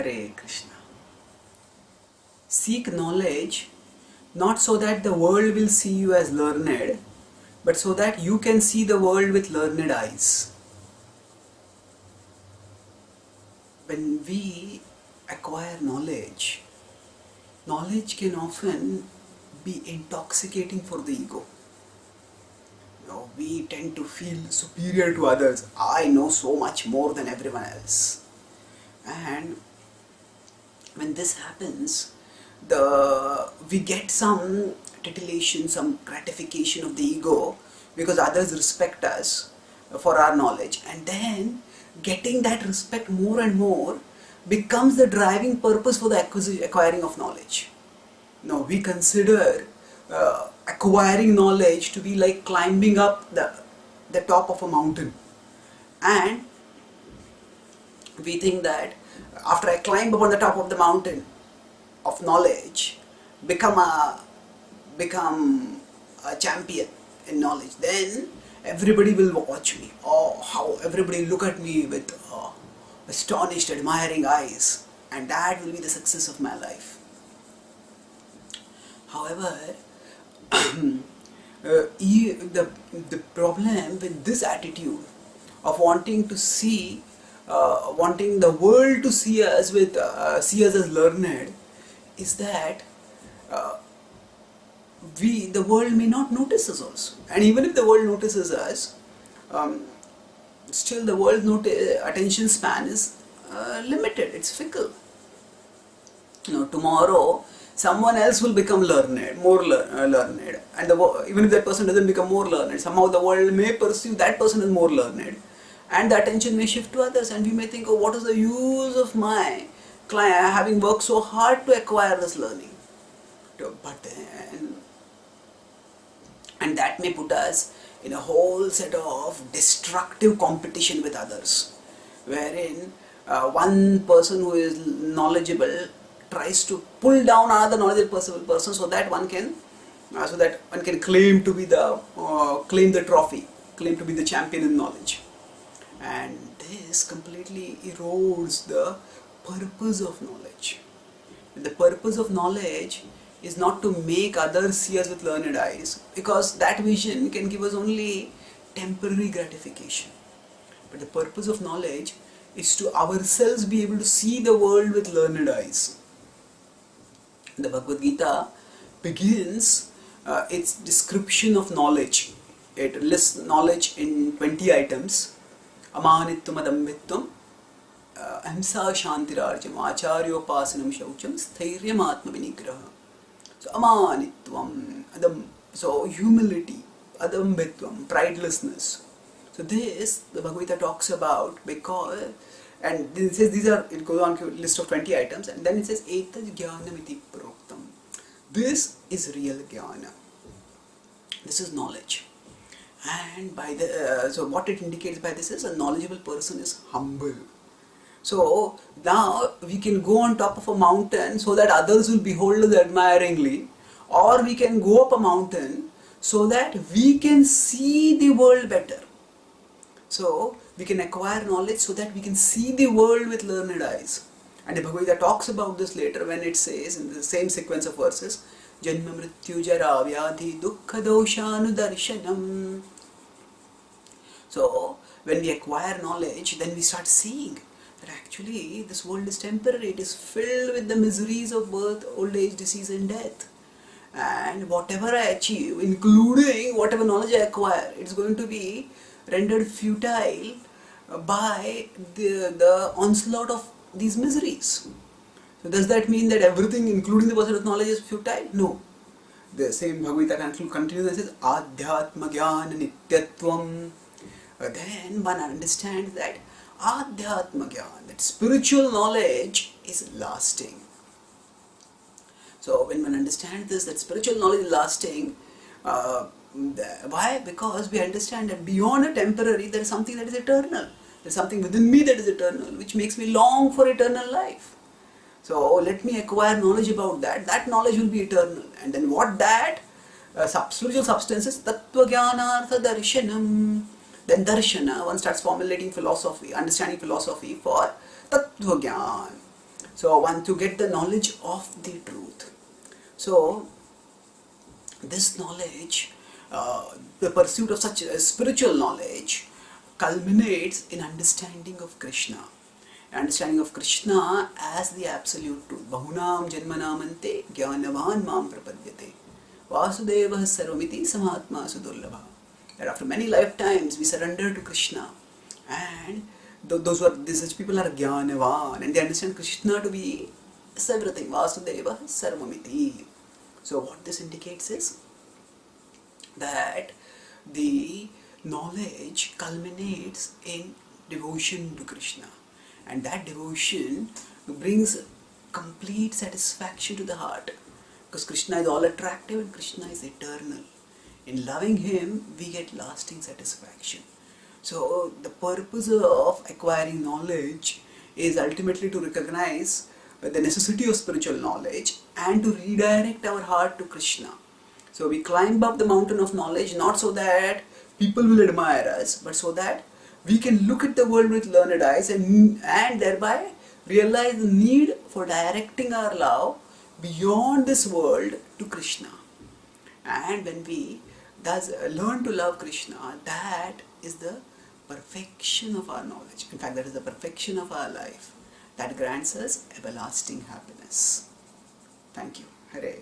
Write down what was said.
Hare Krishna. Seek knowledge not so that the world will see you as learned, but so that you can see the world with learned eyes. When we acquire knowledge, knowledge can often be intoxicating for the ego. We tend to feel superior to others. I know so much more than everyone else. And when this happens, we get some titillation, some gratification of the ego because others respect us for our knowledge, and then getting that respect more and more becomes the driving purpose for the acquiring of knowledge. Now we consider acquiring knowledge to be like climbing up the top of a mountain, and we think that after I climb up on the top of the mountain of knowledge, become a champion in knowledge, then everybody will watch me. Oh, how everybody look at me with astonished, admiring eyes, and that will be the success of my life. However, the problem with this attitude of wanting to see, wanting the world to see us as learned, is that the world may not notice us also. And even if the world notices us, still the world's attention span is limited, it's fickle. Tomorrow someone else will become learned, more learned, and even if that person doesn't become more learned, somehow the world may perceive that person as more learned, and the attention may shift to others, and we may think, oh, what is the use of my client having worked so hard to acquire this learning? But then, and that may put us in a whole set of destructive competition with others, wherein one person who is knowledgeable tries to pull down another knowledgeable person so that one can claim to be claim the trophy, claim to be the champion in knowledge. And this completely erodes the purpose of knowledge. The purpose of knowledge is not to make others see us with learned eyes, because that vision can give us only temporary gratification. But the purpose of knowledge is to ourselves be able to see the world with learned eyes. The Bhagavad Gita begins its description of knowledge. It lists knowledge in 20 items. Amanitvam adambhitvam, ahimsa shantirarjam, acharyopasanam shaucham, sthiryam atma vinigraha. So amanitvam, so humility, adambhitvam, pridelessness. So this the Bhagavad Gita talks about, because, and it says it goes on to a list of 20 items, and then it says etad jnanam iti proktam. This is real jnana. This is knowledge. And so what it indicates by this is a knowledgeable person is humble. So now we can go on top of a mountain so that others will behold us admiringly, or we can go up a mountain so that we can see the world better. So we can acquire knowledge so that we can see the world with learned eyes. And the Bhagavad Gita talks about this later when it says, in the same sequence of verses, Janma mrityu jara vyadhi dukkha doshanu darshanam. So when we acquire knowledge, then we start seeing that actually this world is temporary. It is filled with the miseries of birth, old age, disease and death. And whatever I achieve, including whatever knowledge I acquire, it's going to be rendered futile by the onslaught of these miseries. So does that mean that everything, including the pursuit of knowledge, is futile? No. The same Bhagavad Gita continues and says, Adhyatma jnana nityatvam. Then one understands that Adhyatma jnana, that spiritual knowledge is lasting. So when one understands this, that spiritual knowledge is lasting, why? Because we understand that beyond a temporary, there is something that is eternal. There is something within me that is eternal, which makes me long for eternal life. So let me acquire knowledge about that. That knowledge will be eternal. And then what that spiritual substance is? Tattva jnanartha darshanam. Then darshana, one starts formulating philosophy, understanding philosophy for tattva jnana. So one to get the knowledge of the truth. So this knowledge, the pursuit of such a spiritual knowledge culminates in understanding of Krishna. Understanding of Krishna as the absolute truth. Bahunam janmanamante jnanavan mam prapadyate. Vasudevah sarvamiti samatma sudurlabha. That after many lifetimes we surrender to Krishna, and these such people are jnanavan, and they understand Krishna to be everything. Vasudevah sarvamiti. So what this indicates is that the knowledge culminates in devotion to Krishna, and that devotion brings complete satisfaction to the heart, because Krishna is all attractive and Krishna is eternal. In loving him we get lasting satisfaction. So the purpose of acquiring knowledge is ultimately to recognize the necessity of spiritual knowledge and to redirect our heart to Krishna. So we climb up the mountain of knowledge not so that people will admire us, but so that we can look at the world with learned eyes and thereby realize the need for directing our love beyond this world to Krishna. And when we thus learn to love Krishna, that is the perfection of our knowledge. In fact, that is the perfection of our life. That grants us everlasting happiness. Thank you. Hare.